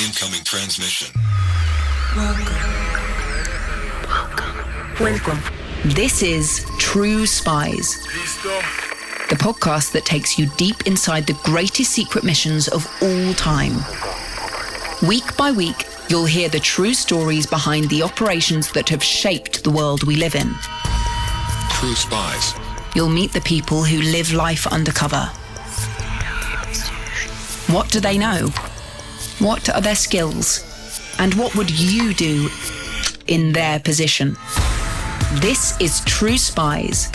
Incoming transmission. Welcome. This is True Spies, the podcast that takes you deep inside the greatest secret missions of all time. Week by week, you'll hear the true stories behind the operations that have shaped the world we live in. True Spies. You'll meet the people who live life undercover. What do they know? What are their skills? And what would you do in their position? This is True Spies.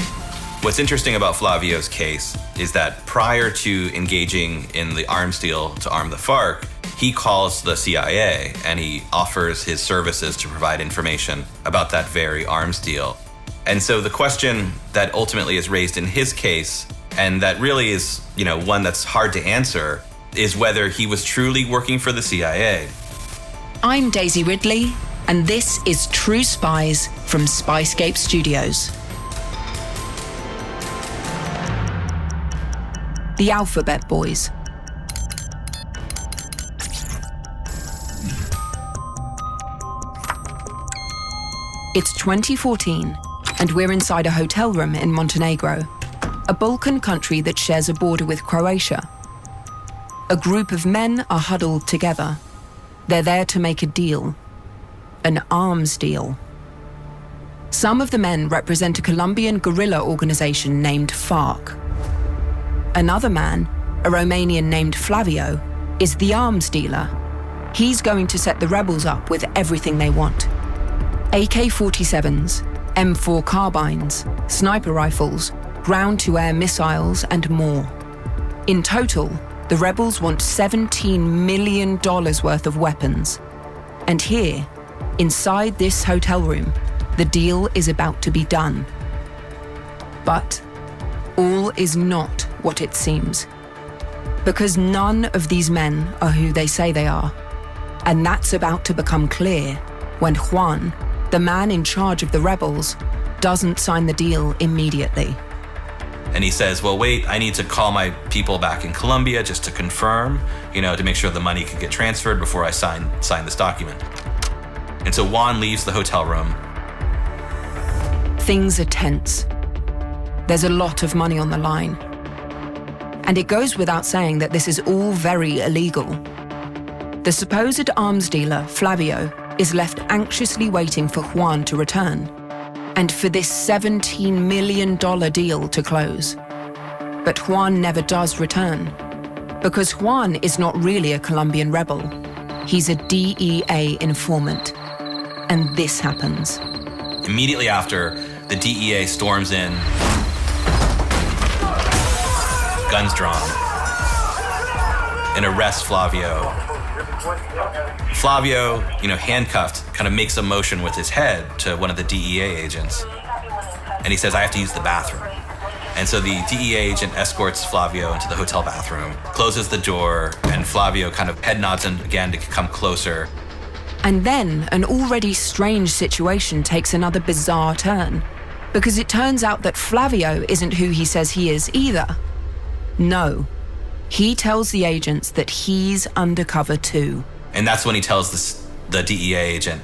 What's interesting about Flaviu's case is that prior to engaging in the arms deal to arm the FARC, he calls the CIA and he offers his services to provide information about that very arms deal. And so the question that ultimately is raised in his case, and that really is, one that's hard to answer, is whether he was truly working for the CIA. I'm Daisy Ridley, and this is True Spies from Spyscape Studios. The Alphabet Boys. It's 2014, and we're inside a hotel room in Montenegro, a Balkan country that shares a border with Croatia. A group of men are huddled together. They're there to make a deal. An arms deal. Some of the men represent a Colombian guerrilla organization named FARC. Another man, a Romanian named Flaviu, is the arms dealer. He's going to set the rebels up with everything they want. AK-47s, M4 carbines, sniper rifles, ground-to-air missiles, and more. In total, the rebels want $17 million worth of weapons. And here, inside this hotel room, the deal is about to be done. But all is not what it seems. Because none of these men are who they say they are. And that's about to become clear when Juan, the man in charge of the rebels, doesn't sign the deal immediately. And he says, well, wait, I need to call my people back in Colombia just to confirm, to make sure the money can get transferred before I sign this document. And so Juan leaves the hotel room. Things are tense. There's a lot of money on the line. And it goes without saying that this is all very illegal. The supposed arms dealer, Flaviu, is left anxiously waiting for Juan to return, and for this $17 million deal to close. But Juan never does return, because Juan is not really a Colombian rebel. He's a DEA informant. And this happens. Immediately after, the DEA storms in, guns drawn, and arrests Flaviu. Flaviu, handcuffed, kind of makes a motion with his head to one of the DEA agents. And he says, I have to use the bathroom. And so the DEA agent escorts Flaviu into the hotel bathroom, closes the door, and Flaviu kind of head nods him again to come closer. And then an already strange situation takes another bizarre turn, because it turns out that Flaviu isn't who he says he is either. No, he tells the agents that he's undercover too. And that's when he tells the DEA agent,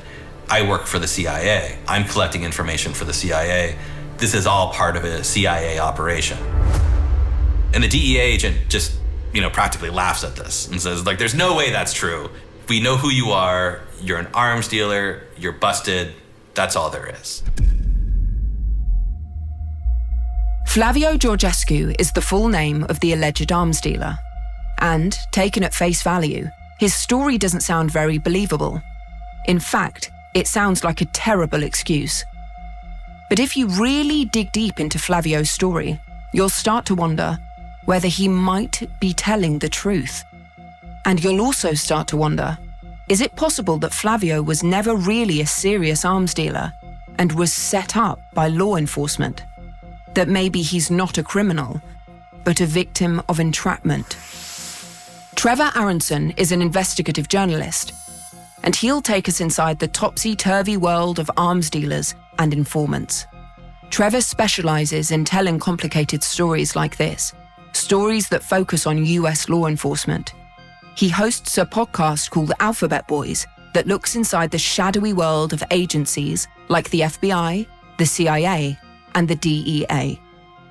I work for the CIA. I'm collecting information for the CIA. This is all part of a CIA operation. And the DEA agent just, practically laughs at this and says, there's no way that's true. We know who you are. You're an arms dealer. You're busted. That's all there is. Flaviu Georgescu is the full name of the alleged arms dealer. And, taken at face value, his story doesn't sound very believable. In fact, it sounds like a terrible excuse. But if you really dig deep into Flaviu's story, you'll start to wonder whether he might be telling the truth. And you'll also start to wonder, is it possible that Flaviu was never really a serious arms dealer and was set up by law enforcement? That maybe he's not a criminal, but a victim of entrapment? Trevor Aaronson is an investigative journalist, and he'll take us inside the topsy-turvy world of arms dealers and informants. Trevor specializes in telling complicated stories like this, stories that focus on US law enforcement. he hosts a podcast called Alphabet Boys that looks inside the shadowy world of agencies like the FBI, the CIA, and the DEA.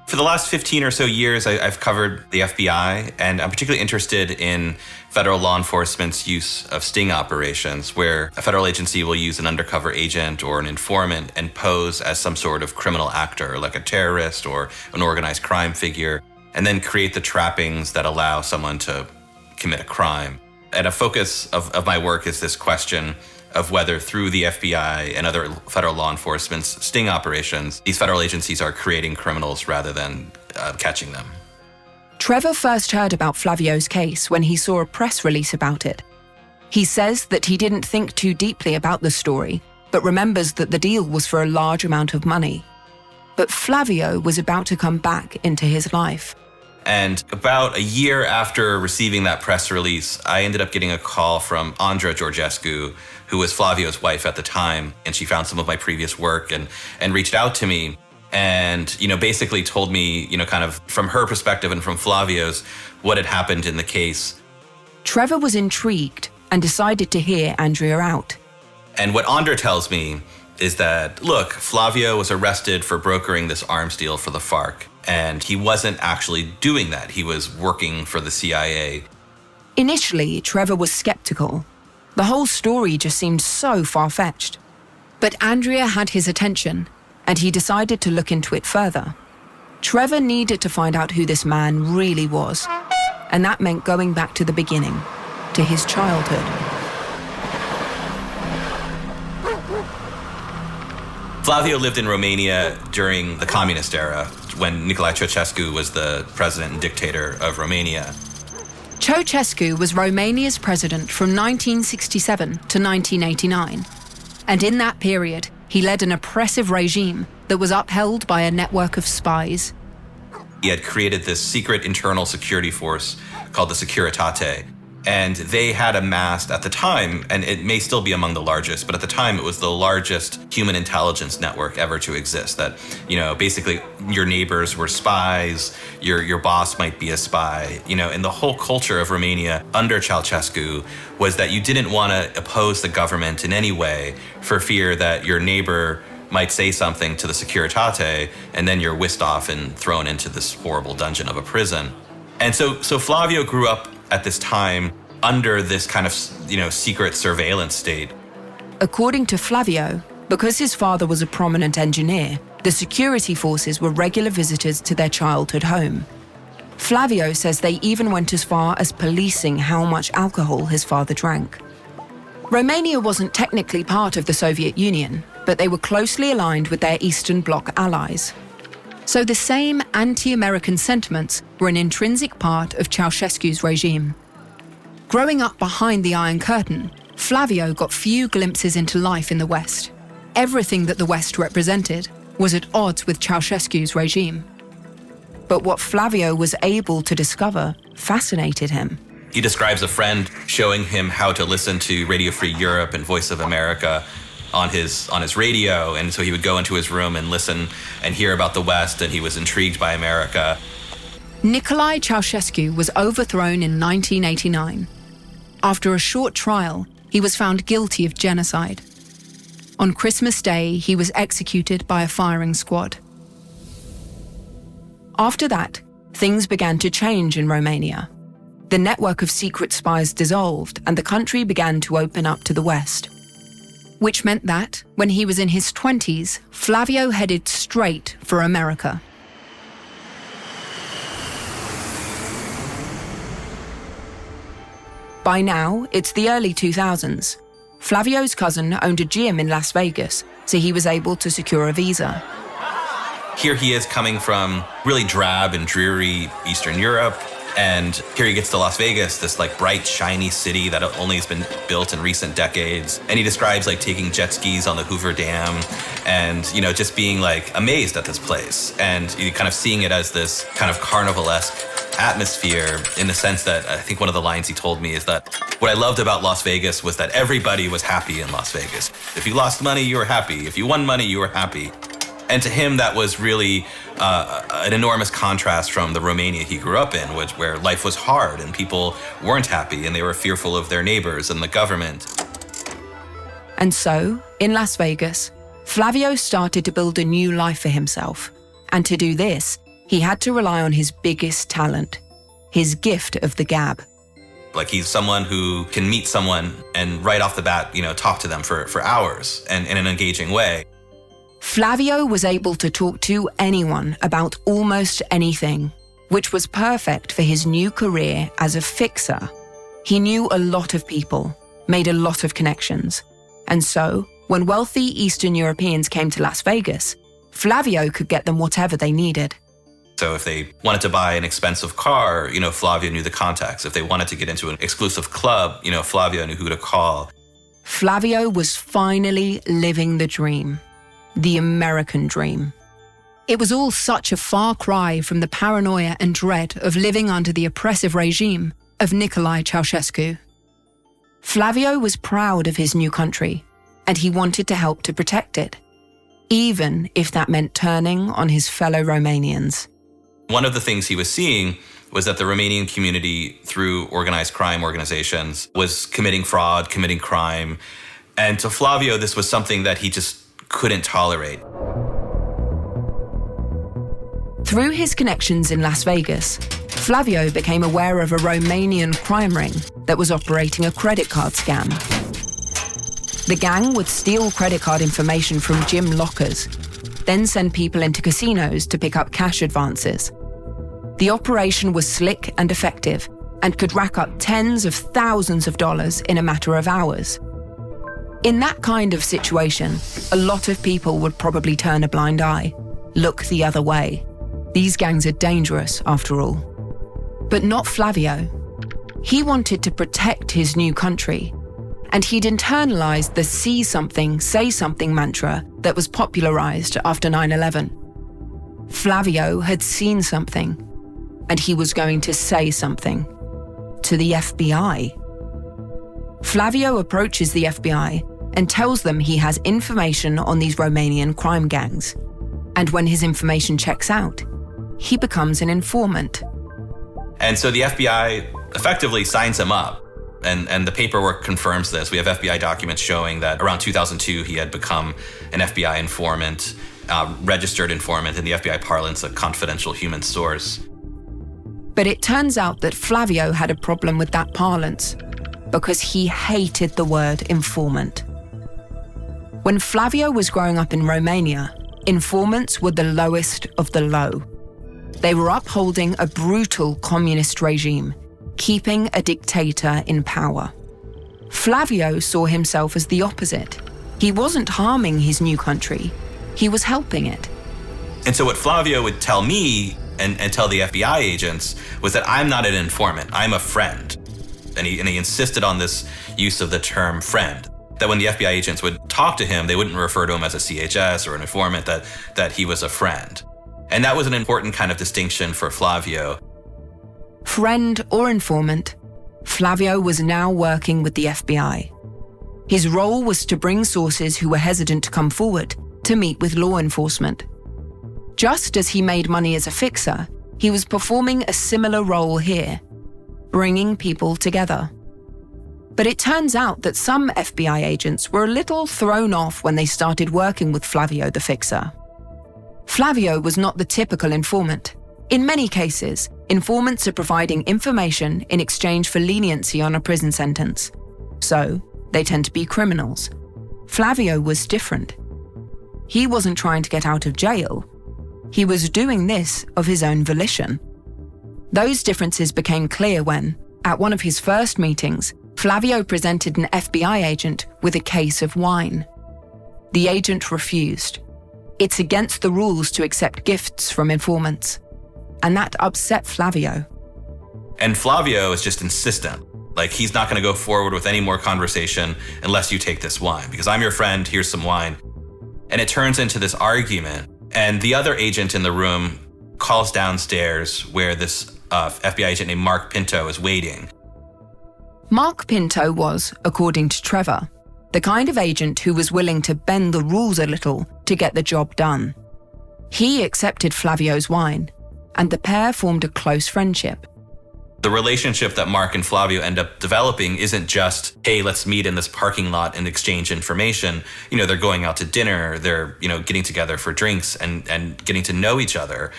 For the last 15 or so years, I've covered the FBI, and I'm particularly interested in federal law enforcement's use of sting operations, where a federal agency will use an undercover agent or an informant and pose as some sort of criminal actor, like a terrorist or an organized crime figure, and then create the trappings that allow someone to commit a crime. And a focus of my work is this question of whether through the FBI and other federal law enforcement's sting operations, these federal agencies are creating criminals rather than catching them. Trevor first heard about Flavio's case when he saw a press release about it. He says that he didn't think too deeply about the story, but remembers that the deal was for a large amount of money. But Flaviu was about to come back into his life. And about a year after receiving that press release, I ended up getting a call from Flaviu Georgescu, who was Flaviu's wife at the time. And she found some of my previous work and reached out to me and, basically told me, kind of from her perspective and from Flaviu's, what had happened in the case. Trevor was intrigued and decided to hear Andrea out. And what Andrea tells me is that, look, Flaviu was arrested for brokering this arms deal for the FARC. And he wasn't actually doing that. He was working for the CIA. Initially, Trevor was skeptical. The whole story just seemed so far-fetched. But Andrea had his attention, and he decided to look into it further. Trevor needed to find out who this man really was, and that meant going back to the beginning, to his childhood. Flaviu lived in Romania during the communist era, when Nicolae Ceausescu was the president and dictator of Romania. Ceausescu was Romania's president from 1967 to 1989. And in that period, he led an oppressive regime that was upheld by a network of spies. He had created this secret internal security force called the Securitate. And they had amassed at the time, and it may still be among the largest, but at the time it was the largest human intelligence network ever to exist. That, basically your neighbors were spies, your boss might be a spy, and the whole culture of Romania under Ceausescu was that you didn't want to oppose the government in any way for fear that your neighbor might say something to the Securitate, and then you're whisked off and thrown into this horrible dungeon of a prison. And so Flaviu grew up at this time under this kind of, secret surveillance state. According to Flaviu, because his father was a prominent engineer, the security forces were regular visitors to their childhood home. Flaviu says they even went as far as policing how much alcohol his father drank. Romania wasn't technically part of the Soviet Union, but they were closely aligned with their Eastern Bloc allies. So the same anti-American sentiments were an intrinsic part of Ceausescu's regime. Growing up behind the Iron Curtain, Flaviu got few glimpses into life in the West. Everything that the West represented was at odds with Ceausescu's regime. But what Flaviu was able to discover fascinated him. He describes a friend showing him how to listen to Radio Free Europe and Voice of America on his radio, and so he would go into his room and listen and hear about the West, and he was intrigued by America. Nicolae Ceausescu was overthrown in 1989. After a short trial, he was found guilty of genocide. On Christmas Day, he was executed by a firing squad. After that, things began to change in Romania. The network of secret spies dissolved, and the country began to open up to the West. Which meant that, when he was in his 20s, Flaviu headed straight for America. By now, it's the early 2000s. Flaviu's cousin owned a gym in Las Vegas, so he was able to secure a visa. Here he is coming from really drab and dreary Eastern Europe, and here he gets to Las Vegas, this bright, shiny city that only has been built in recent decades. And he describes taking jet skis on the Hoover Dam and, just being amazed at this place. And you kind of seeing it as this kind of carnivalesque atmosphere, in the sense that I think one of the lines he told me is that what I loved about Las Vegas was that everybody was happy in Las Vegas. If you lost money, you were happy. If you won money, you were happy. And to him, that was really an enormous contrast from the Romania he grew up in, where life was hard and people weren't happy and they were fearful of their neighbors and the government. And so, in Las Vegas, Flaviu started to build a new life for himself. And to do this, he had to rely on his biggest talent, his gift of the gab. Like, he's someone who can meet someone and right off the bat, talk to them for hours and in an engaging way. Flaviu was able to talk to anyone about almost anything, which was perfect for his new career as a fixer. He knew a lot of people, made a lot of connections. And so, when wealthy Eastern Europeans came to Las Vegas, Flaviu could get them whatever they needed. So if they wanted to buy an expensive car, Flaviu knew the contacts. If they wanted to get into an exclusive club, Flaviu knew who to call. Flaviu was finally living the dream. The American dream. It was all such a far cry from the paranoia and dread of living under the oppressive regime of Nicolae Ceausescu. Flaviu was proud of his new country, and he wanted to help to protect it, even if that meant turning on his fellow Romanians. One of the things he was seeing was that the Romanian community, through organized crime organizations, was committing fraud, committing crime. And to Flaviu, this was something that he just couldn't tolerate. Through his connections in Las Vegas, Flaviu became aware of a Romanian crime ring that was operating a credit card scam. The gang would steal credit card information from gym lockers, then send people into casinos to pick up cash advances. The operation was slick and effective and could rack up tens of thousands of dollars in a matter of hours. In that kind of situation, a lot of people would probably turn a blind eye, look the other way. These gangs are dangerous, after all. But not Flaviu. He wanted to protect his new country, and he'd internalized the see something, say something mantra that was popularized after 9/11. Flaviu had seen something, and he was going to say something to the FBI. Flaviu approaches the FBI and tells them he has information on these Romanian crime gangs. And when his information checks out, he becomes an informant. And so the FBI effectively signs him up. And the paperwork confirms this. We have FBI documents showing that around 2002, he had become an FBI informant, registered informant, in the FBI parlance, a confidential human source. But it turns out that Flaviu had a problem with that parlance because he hated the word informant. When Flaviu was growing up in Romania, informants were the lowest of the low. They were upholding a brutal communist regime, keeping a dictator in power. Flaviu saw himself as the opposite. He wasn't harming his new country, he was helping it. And so what Flaviu would tell me and tell the FBI agents was that I'm not an informant, I'm a friend. And he insisted on this use of the term friend. That when the FBI agents would talk to him, they wouldn't refer to him as a CHS or an informant, that he was a friend. And that was an important kind of distinction for Flaviu. Friend or informant, Flaviu was now working with the FBI. His role was to bring sources who were hesitant to come forward to meet with law enforcement. Just as he made money as a fixer, he was performing a similar role here, bringing people together. But it turns out that some FBI agents were a little thrown off when they started working with Flaviu the fixer. Flaviu was not the typical informant. In many cases, informants are providing information in exchange for leniency on a prison sentence. So, they tend to be criminals. Flaviu was different. He wasn't trying to get out of jail. He was doing this of his own volition. Those differences became clear when, at one of his first meetings, Flaviu presented an FBI agent with a case of wine. The agent refused. It's against the rules to accept gifts from informants. And that upset Flaviu. And Flaviu is just insistent. Like, he's not going to go forward with any more conversation unless you take this wine. Because I'm your friend, here's some wine. And it turns into this argument. And the other agent in the room calls downstairs where this FBI agent named Mark Pinto is waiting. Mark Pinto was, according to Trevor, the kind of agent who was willing to bend the rules a little to get the job done. He accepted Flavio's wine, and the pair formed a close friendship. The relationship that Mark and Flaviu end up developing isn't just, hey, let's meet in this parking lot and exchange information. They're going out to dinner, they're, getting together for drinks and getting to know each other,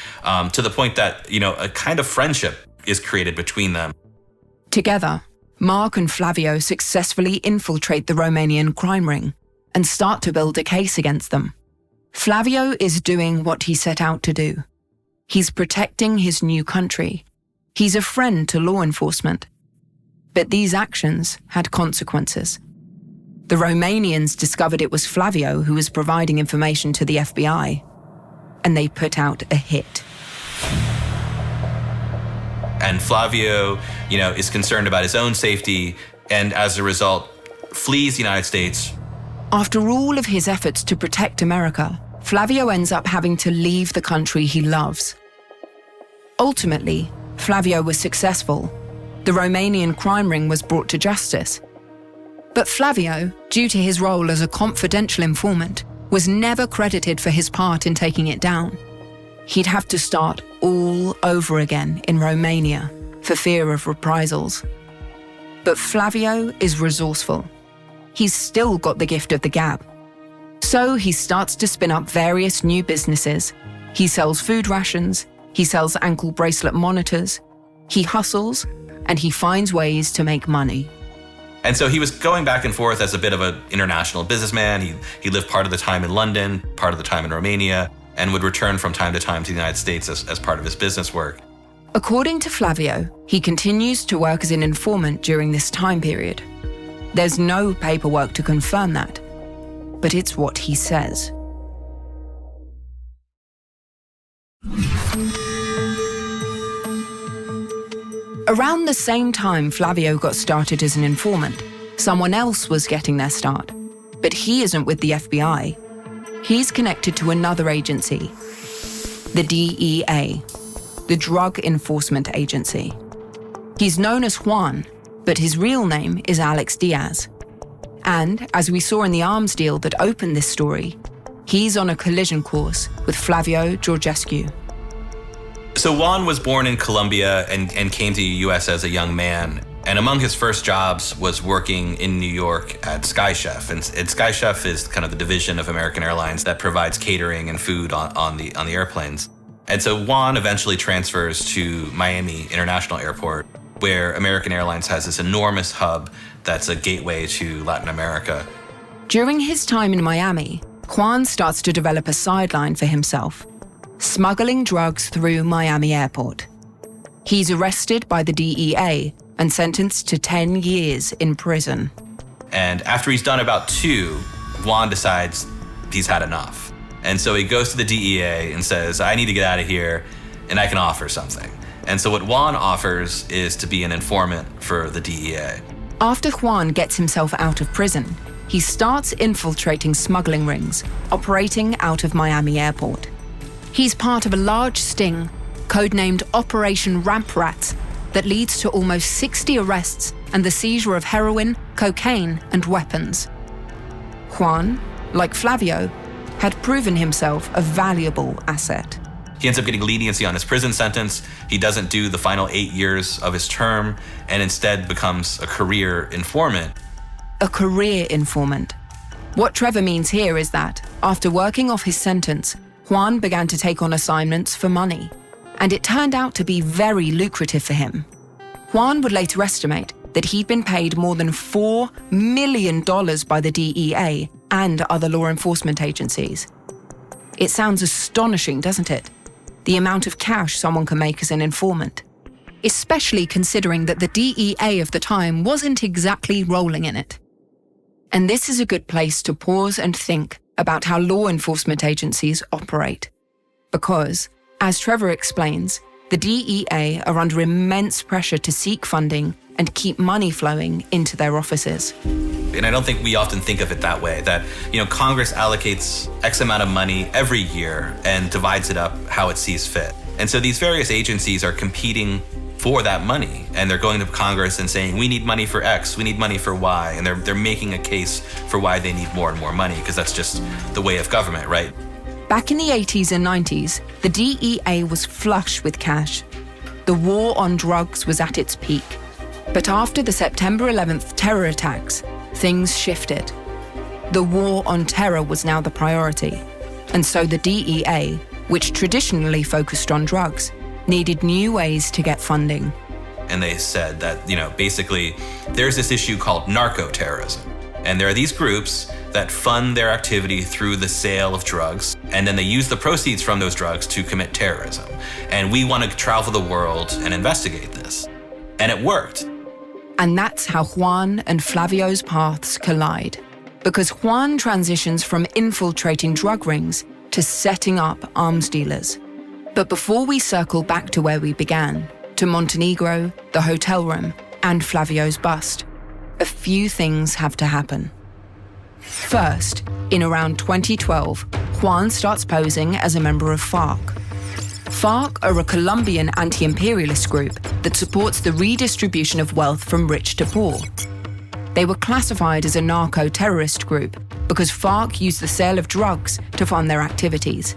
to the point that, a kind of friendship is created between them. Together, Mark and Flaviu successfully infiltrate the Romanian crime ring and start to build a case against them. Flaviu is doing what he set out to do. He's protecting his new country. He's a friend to law enforcement. But these actions had consequences. The Romanians discovered it was Flaviu who was providing information to the FBI, and they put out a hit. And Flaviu, is concerned about his own safety, and as a result, flees the United States. After all of his efforts to protect America, Flaviu ends up having to leave the country he loves. Ultimately, Flaviu was successful. The Romanian crime ring was brought to justice. But Flaviu, due to his role as a confidential informant, was never credited for his part in taking it down. He'd have to start all over again in Romania for fear of reprisals. But Flaviu is resourceful. He's still got the gift of the gab. So he starts to spin up various new businesses. He sells food rations, he sells ankle bracelet monitors, he hustles, and he finds ways to make money. And so he was going back and forth as a bit of an international businessman. He lived part of the time in London, part of the time in Romania, and would return from time to time to the United States as part of his business work. According to Flaviu, he continues to work as an informant during this time period. There's no paperwork to confirm that, but it's what he says. Around the same time Flaviu got started as an informant, someone else was getting their start. But he isn't with the FBI. He's connected to another agency, the DEA, the Drug Enforcement Agency. He's known as Juan, but his real name is Alex Diaz. And, as we saw in the arms deal that opened this story, he's on a collision course with Flaviu Georgescu. So Juan was born in Colombia and came to the U.S. as a young man. And among his first jobs was working in New York at Sky Chef. And Sky Chef is kind of the division of American Airlines that provides catering and food on the airplanes. And so Juan eventually transfers to Miami International Airport, where American Airlines has this enormous hub that's a gateway to Latin America. During his time in Miami, Juan starts to develop a sideline for himself, smuggling drugs through Miami Airport. He's arrested by the DEA and sentenced to 10 years in prison. And after he's done about 2, Juan decides he's had enough. And so he goes to the DEA and says, I need to get out of here and I can offer something. And so what Juan offers is to be an informant for the DEA. After Juan gets himself out of prison, he starts infiltrating smuggling rings, operating out of Miami Airport. He's part of a large sting, codenamed Operation Ramp Rats, that leads to almost 60 arrests and the seizure of heroin, cocaine, and weapons. Juan, like Flaviu, had proven himself a valuable asset. He ends up getting leniency on his prison sentence. He doesn't do the final 8 years of his term and instead becomes a career informant. A career informant. What Trevor means here is that, after working off his sentence, Juan began to take on assignments for money, and it turned out to be very lucrative for him. Juan would later estimate that he'd been paid more than $4 million by the DEA and other law enforcement agencies. It sounds astonishing, doesn't it? The amount of cash someone can make as an informant, especially considering that the DEA of the time wasn't exactly rolling in it. And this is a good place to pause and think about how law enforcement agencies operate. Because, as Trevor explains, the DEA are under immense pressure to seek funding and keep money flowing into their offices. And I don't think we often think of it that way, that, Congress allocates X amount of money every year and divides it up how it sees fit. And so these various agencies are competing for that money, and they're going to Congress and saying, we need money for X, we need money for Y, and they're making a case for why they need more and more money, because that's just the way of government, right? Back in the 80s and 90s, the DEA was flush with cash. The war on drugs was at its peak. But after the September 11th terror attacks, things shifted. The war on terror was now the priority. And so the DEA, which traditionally focused on drugs, needed new ways to get funding. And they said that, basically there's this issue called narco-terrorism. And there are these groups that fund their activity through the sale of drugs, and then they use the proceeds from those drugs to commit terrorism. And we want to travel the world and investigate this. And it worked. And that's how Juan and Flavio's paths collide. Because Juan transitions from infiltrating drug rings to setting up arms dealers. But before we circle back to where we began, to Montenegro, the hotel room, and Flavio's bust, a few things have to happen. First, in around 2012, Juan starts posing as a member of FARC. FARC are a Colombian anti-imperialist group that supports the redistribution of wealth from rich to poor. They were classified as a narco-terrorist group because FARC used the sale of drugs to fund their activities.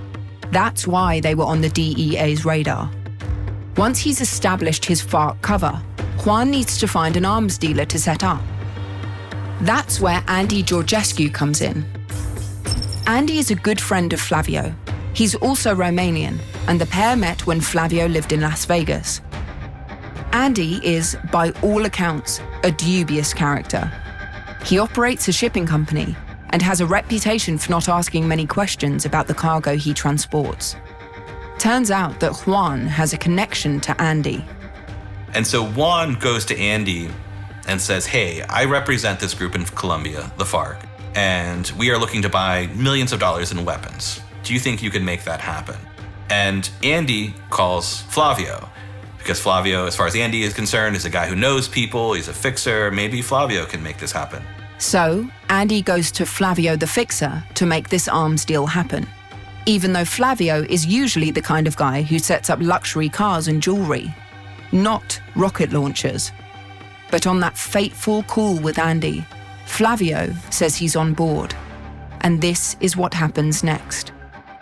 That's why they were on the DEA's radar. Once he's established his FARC cover, Juan needs to find an arms dealer to set up. That's where Andy Georgescu comes in. Andy is a good friend of Flavio. He's also Romanian, and the pair met when Flavio lived in Las Vegas. Andy is, by all accounts, a dubious character. He operates a shipping company and has a reputation for not asking many questions about the cargo he transports. Turns out that Juan has a connection to Andy. And so Juan goes to Andy and says, hey, I represent this group in Colombia, the FARC, and we are looking to buy millions of dollars in weapons. Do you think you can make that happen? And Andy calls Flavio, because Flavio, as far as Andy is concerned, is a guy who knows people, he's a fixer, maybe Flavio can make this happen. So, Andy goes to Flavio the fixer to make this arms deal happen, even though Flavio is usually the kind of guy who sets up luxury cars and jewelry, not rocket launchers. But on that fateful call with Andy, Flavio says he's on board. And this is what happens next.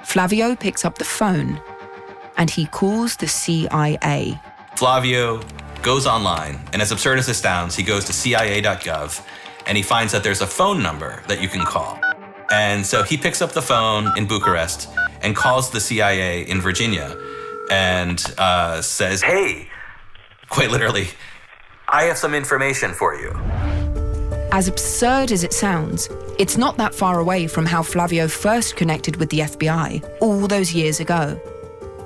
Flavio picks up the phone and he calls the CIA. Flavio goes online, and as absurd as this sounds, he goes to CIA.gov and he finds that there's a phone number that you can call. And so he picks up the phone in Bucharest and calls the CIA in Virginia and says, hey, quite literally, I have some information for you. As absurd as it sounds, it's not that far away from how Flavio first connected with the FBI all those years ago.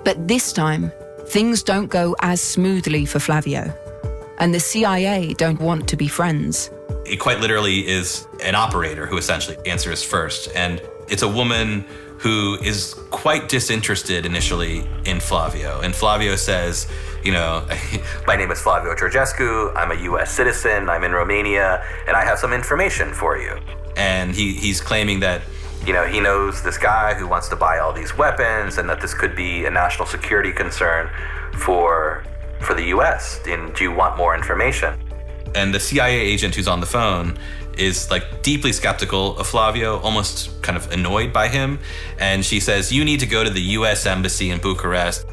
But this time, things don't go as smoothly for Flavio, and the CIA don't want to be friends. It quite literally is an operator who essentially answers first, and it's a woman who is quite disinterested initially in Flavio. And Flavio says, my name is Flaviu Georgescu, I'm a US citizen, I'm in Romania, and I have some information for you. And he's claiming that, he knows this guy who wants to buy all these weapons and that this could be a national security concern for the US. And do you want more information? And the CIA agent who's on the phone is deeply skeptical of Flavio, almost kind of annoyed by him. And she says, you need to go to the US embassy in Bucharest.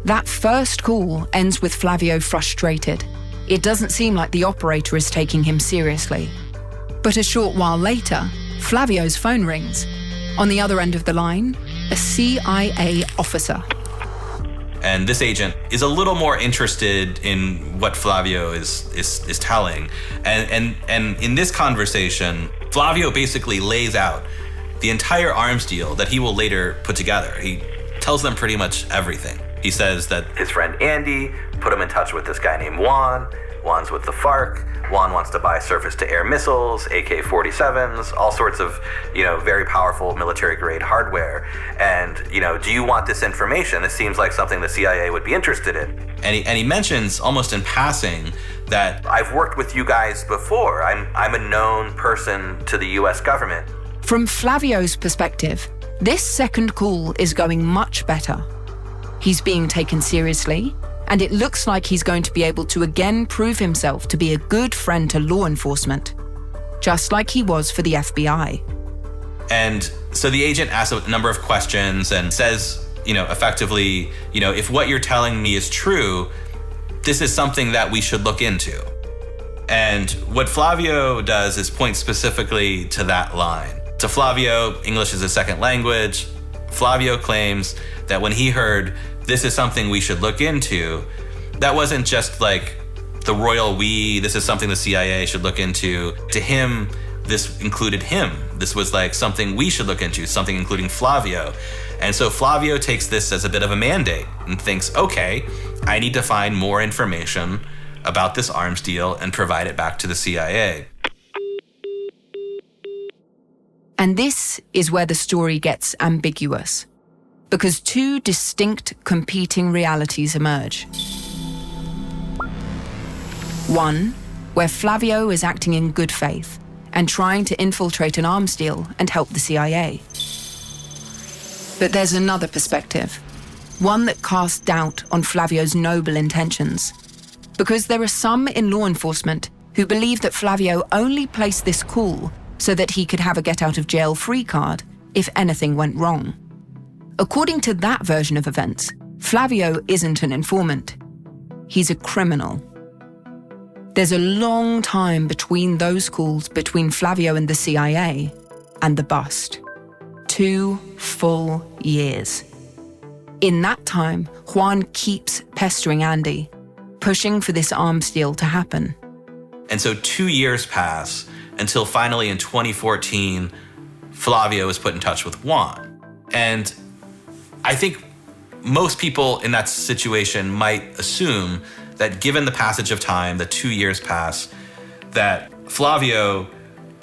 That first call ends with Flavio frustrated. It doesn't seem like the operator is taking him seriously. But a short while later, Flavio's phone rings. On the other end of the line, a CIA officer. And this agent is a little more interested in what Flavio is telling. And in this conversation, Flavio basically lays out the entire arms deal that he will later put together. He tells them pretty much everything. He says that his friend Andy put him in touch with this guy named Juan. Juan's with the FARC. Juan wants to buy surface-to-air missiles, AK-47s, all sorts of, very powerful military-grade hardware. And, do you want this information? It seems like something the CIA would be interested in. And he mentions, almost in passing, that I've worked with you guys before. I'm a known person to the US government. From Flavio's perspective, this second call is going much better. He's being taken seriously, and it looks like he's going to be able to again prove himself to be a good friend to law enforcement, just like he was for the FBI. And so the agent asks a number of questions and says, effectively, if what you're telling me is true, this is something that we should look into. And what Flaviu does is point specifically to that line. To Flaviu, English is a second language. Flaviu claims that when he heard, this is something we should look into, that wasn't just like the royal we, this is something the CIA should look into. To him, this included him. This was like something we should look into, something including Flaviu. And so Flaviu takes this as a bit of a mandate and thinks, okay, I need to find more information about this arms deal and provide it back to the CIA. And this is where the story gets ambiguous, because two distinct competing realities emerge. One, where Flaviu is acting in good faith and trying to infiltrate an arms deal and help the CIA. But there's another perspective, one that casts doubt on Flaviu's noble intentions, because there are some in law enforcement who believe that Flaviu only placed this call so that he could have a get-out-of-jail-free card if anything went wrong. According to that version of events, Flaviu isn't an informant. He's a criminal. There's a long time between those calls between Flaviu and the CIA and the bust. 2 full years. In that time, Juan keeps pestering Andy, pushing for this arms deal to happen. And so 2 years pass until finally in 2014, Flaviu is put in touch with Juan. And I think most people in that situation might assume that given the passage of time, the 2 years pass, that Flaviu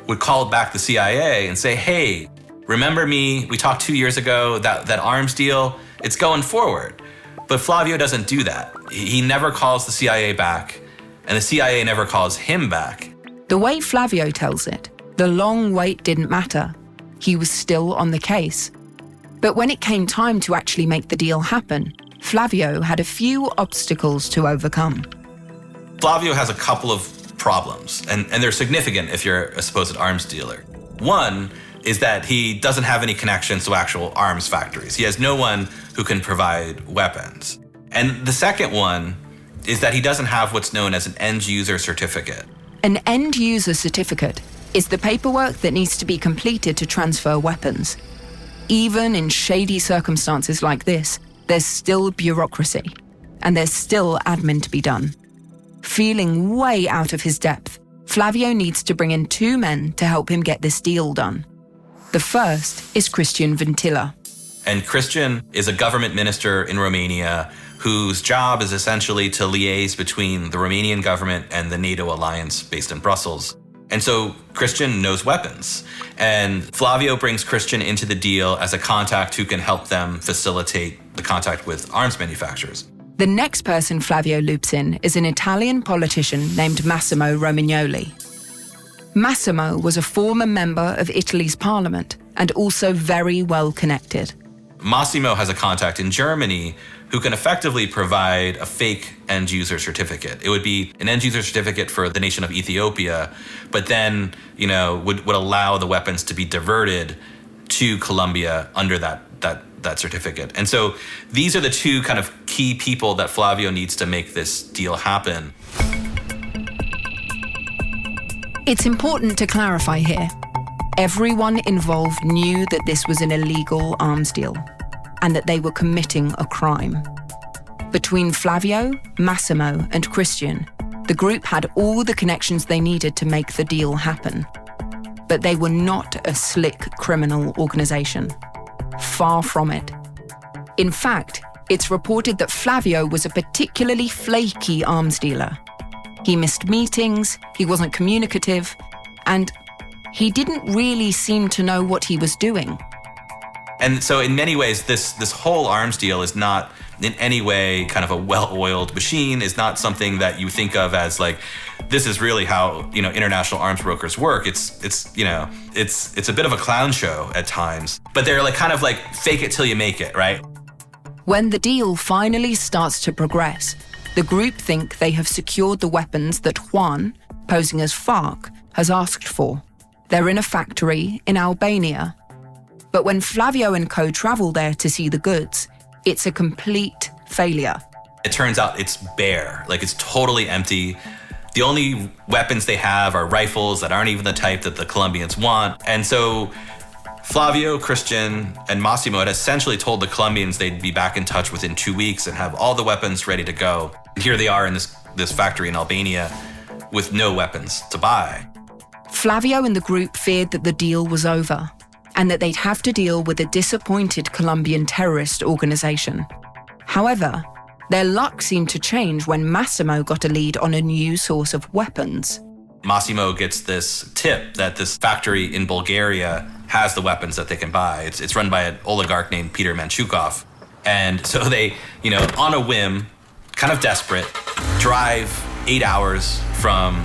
would call back the CIA and say, hey, remember me? We talked 2 years ago, that arms deal, it's going forward. But Flaviu doesn't do that. He never calls the CIA back, and the CIA never calls him back. The way Flaviu tells it, the long wait didn't matter. He was still on the case. But when it came time to actually make the deal happen, Flaviu had a few obstacles to overcome. Flaviu has a couple of problems, and they're significant if you're a supposed arms dealer. One is that he doesn't have any connections to actual arms factories. He has no one who can provide weapons. And the second one is that he doesn't have what's known as an end-user certificate. An end-user certificate is the paperwork that needs to be completed to transfer weapons. Even in shady circumstances like this, there's still bureaucracy, and there's still admin to be done. Feeling way out of his depth, Flaviu needs to bring in 2 men to help him get this deal done. The first is Cristian Vintila. And Cristian is a government minister in Romania whose job is essentially to liaise between the Romanian government and the NATO alliance based in Brussels. And so Cristian knows weapons. And Flaviu brings Cristian into the deal as a contact who can help them facilitate the contact with arms manufacturers. The next person Flaviu loops in is an Italian politician named Massimo Romagnoli. Massimo was a former member of Italy's parliament and also very well connected. Massimo has a contact in Germany who can effectively provide a fake end-user certificate. It would be an end-user certificate for the nation of Ethiopia, but then, would allow the weapons to be diverted to Colombia under that certificate. And so these are the 2 kind of key people that Flaviu needs to make this deal happen. It's important to clarify here. Everyone involved knew that this was an illegal arms deal and that they were committing a crime. Between Flaviu, Massimo, and Cristian, the group had all the connections they needed to make the deal happen. But they were not a slick criminal organization. Far from it. In fact, it's reported that Flaviu was a particularly flaky arms dealer. He missed meetings, he wasn't communicative, and he didn't really seem to know what he was doing. And so in many ways, this whole arms deal is not in any way kind of a well-oiled machine, is not something that you think of as like, this is really how, international arms brokers work. It's a bit of a clown show at times, but they're like kind of like fake it till you make it, right? When the deal finally starts to progress, the group think they have secured the weapons that Juan, posing as FARC, has asked for. They're in a factory in Albania, But when Flaviu and co travel there to see the goods, it's a complete failure. It turns out it's bare, like it's totally empty. The only weapons they have are rifles that aren't even the type that the Colombians want. And so Flaviu, Christian, and Massimo had essentially told the Colombians they'd be back in touch within 2 weeks and have all the weapons ready to go. And here they are in this factory in Albania with no weapons to buy. Flaviu and the group feared that the deal was over and that they'd have to deal with a disappointed Colombian terrorist organization. However, their luck seemed to change when Massimo got a lead on a new source of weapons. Massimo gets this tip that this factory in Bulgaria has the weapons that they can buy. It's run by an oligarch named Peter Manchukov. And so they, on a whim, kind of desperate, drive 8 hours from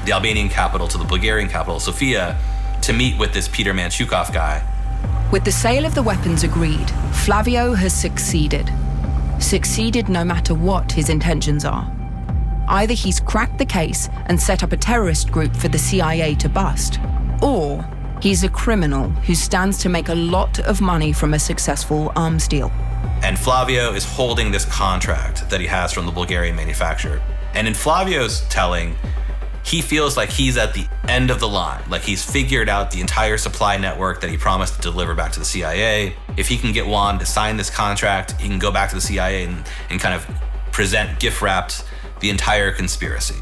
the Albanian capital to the Bulgarian capital, Sofia, to meet with this Peter Manchukov guy. With the sale of the weapons agreed, Flaviu has succeeded. Succeeded no matter what his intentions are. Either he's cracked the case and set up a terrorist group for the CIA to bust, or he's a criminal who stands to make a lot of money from a successful arms deal. And Flaviu is holding this contract that he has from the Bulgarian manufacturer. And in Flaviu's telling, he feels like he's at the end of the line, like he's figured out the entire supply network that he promised to deliver back to the CIA. If he can get Juan to sign this contract, he can go back to the CIA and kind of present gift-wrapped the entire conspiracy.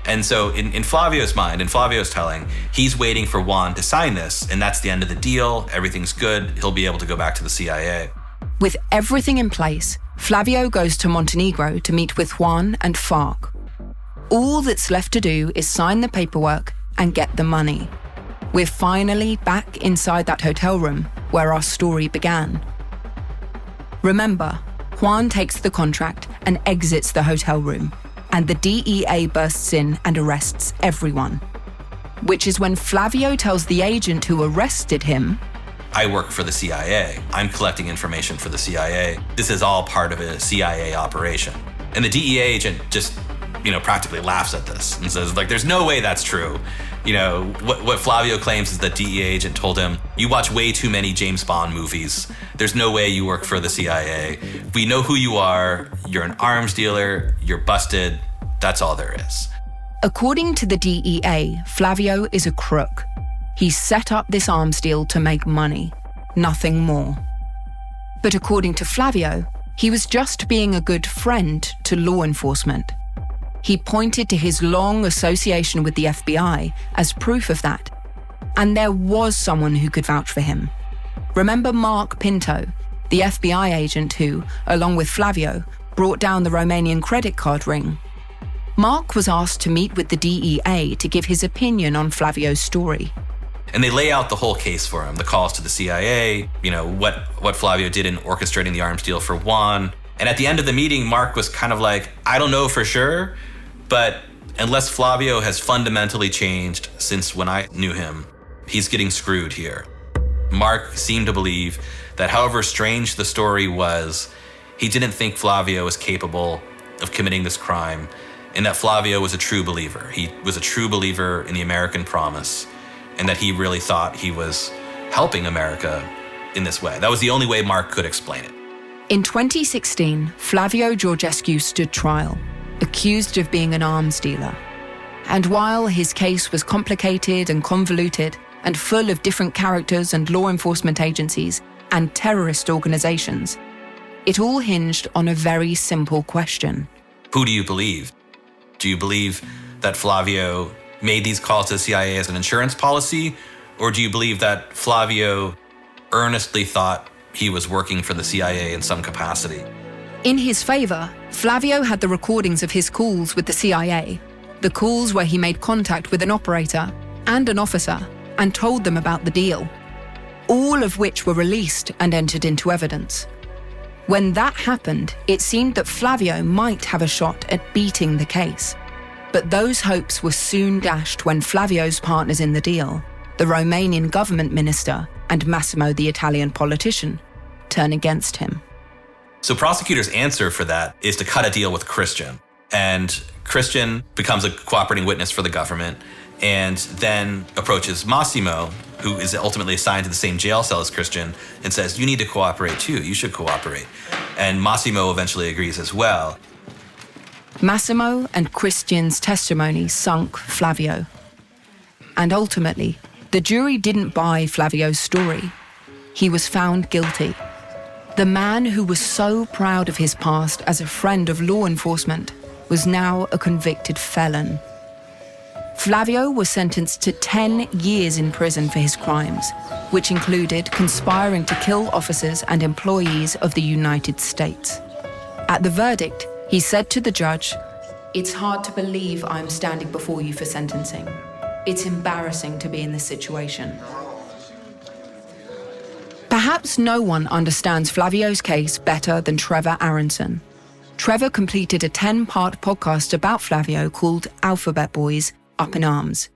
And so in Flaviu's mind, in Flaviu's telling, he's waiting for Juan to sign this, and that's the end of the deal. Everything's good. He'll be able to go back to the CIA. With everything in place, Flaviu goes to Montenegro to meet with Juan and FARC. All that's left to do is sign the paperwork and get the money. We're finally back inside that hotel room where our story began. Remember, Juan takes the contract and exits the hotel room, and the DEA bursts in and arrests everyone. Which is when Flaviu tells the agent who arrested him, I work for the CIA. I'm collecting information for the CIA. This is all part of a CIA operation. And the DEA agent just, practically laughs at this and says, there's no way that's true. What Flaviu claims is that DEA agent told him, you watch way too many James Bond movies. There's no way you work for the CIA. We know who you are. You're an arms dealer. You're busted. That's all there is. According to the DEA, Flaviu is a crook. He set up this arms deal to make money, nothing more. But according to Flaviu, he was just being a good friend to law enforcement. He pointed to his long association with the FBI as proof of that. And there was someone who could vouch for him. Remember Mark Pinto, the FBI agent who, along with Flaviu, brought down the Romanian credit card ring? Mark was asked to meet with the DEA to give his opinion on Flaviu's story. And they lay out the whole case for him, the calls to the CIA, what Flaviu did in orchestrating the arms deal for Juan. And at the end of the meeting, Mark was kind of like, I don't know for sure, but unless Flaviu has fundamentally changed since when I knew him, he's getting screwed here. Mark seemed to believe that however strange the story was, he didn't think Flaviu was capable of committing this crime, and that Flaviu was a true believer. He was a true believer in the American promise, and that he really thought he was helping America in this way. That was the only way Mark could explain it. In 2016, Flaviu Georgescu stood trial, accused of being an arms dealer. And while his case was complicated and convoluted and full of different characters and law enforcement agencies and terrorist organizations, it all hinged on a very simple question. Who do you believe? Do you believe that Flaviu made these calls to the CIA as an insurance policy? Or do you believe that Flaviu earnestly thought he was working for the CIA in some capacity? In his favor, Flaviu had the recordings of his calls with the CIA, the calls where he made contact with an operator and an officer and told them about the deal, all of which were released and entered into evidence. When that happened, it seemed that Flaviu might have a shot at beating the case. But those hopes were soon dashed when Flaviu's partners in the deal, the Romanian government minister and Massimo the Italian politician, turn against him. So prosecutors' answer for that is to cut a deal with Christian. And Christian becomes a cooperating witness for the government and then approaches Massimo, who is ultimately assigned to the same jail cell as Christian, and says, you need to cooperate too, you should cooperate. And Massimo eventually agrees as well. Massimo and Christian's testimony sunk Flaviu. And ultimately, the jury didn't buy Flaviu's story. He was found guilty. The man who was so proud of his past as a friend of law enforcement was now a convicted felon. Flaviu was sentenced to 10 years in prison for his crimes, which included conspiring to kill officers and employees of the United States. At the verdict, he said to the judge, "It's hard to believe I'm standing before you for sentencing. It's embarrassing to be in this situation." Perhaps no one understands Flaviu's case better than Trevor Aaronson. Trevor completed a 10-part podcast about Flaviu called Alphabet Boys Up in Arms.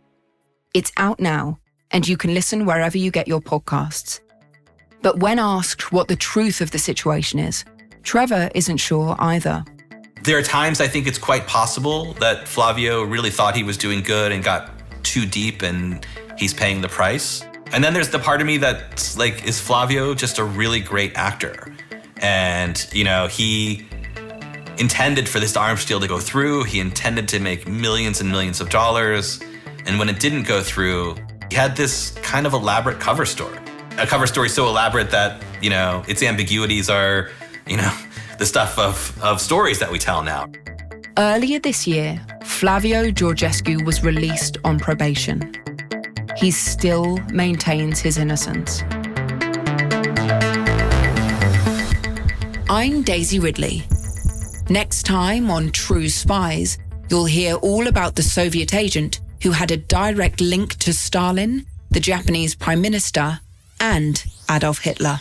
It's out now, and you can listen wherever you get your podcasts. But when asked what the truth of the situation is, Trevor isn't sure either. There are times I think it's quite possible that Flaviu really thought he was doing good and got too deep and he's paying the price. And then there's the part of me that's like, is Flaviu just a really great actor? And, he intended for this arms deal to go through. He intended to make millions and millions of dollars. And when it didn't go through, he had this kind of elaborate cover story. A cover story so elaborate that, its ambiguities are, the stuff of stories that we tell now. Earlier this year, Flaviu Georgescu was released on probation. He still maintains his innocence. I'm Daisy Ridley. Next time on True Spies, you'll hear all about the Soviet agent who had a direct link to Stalin, the Japanese Prime Minister, and Adolf Hitler.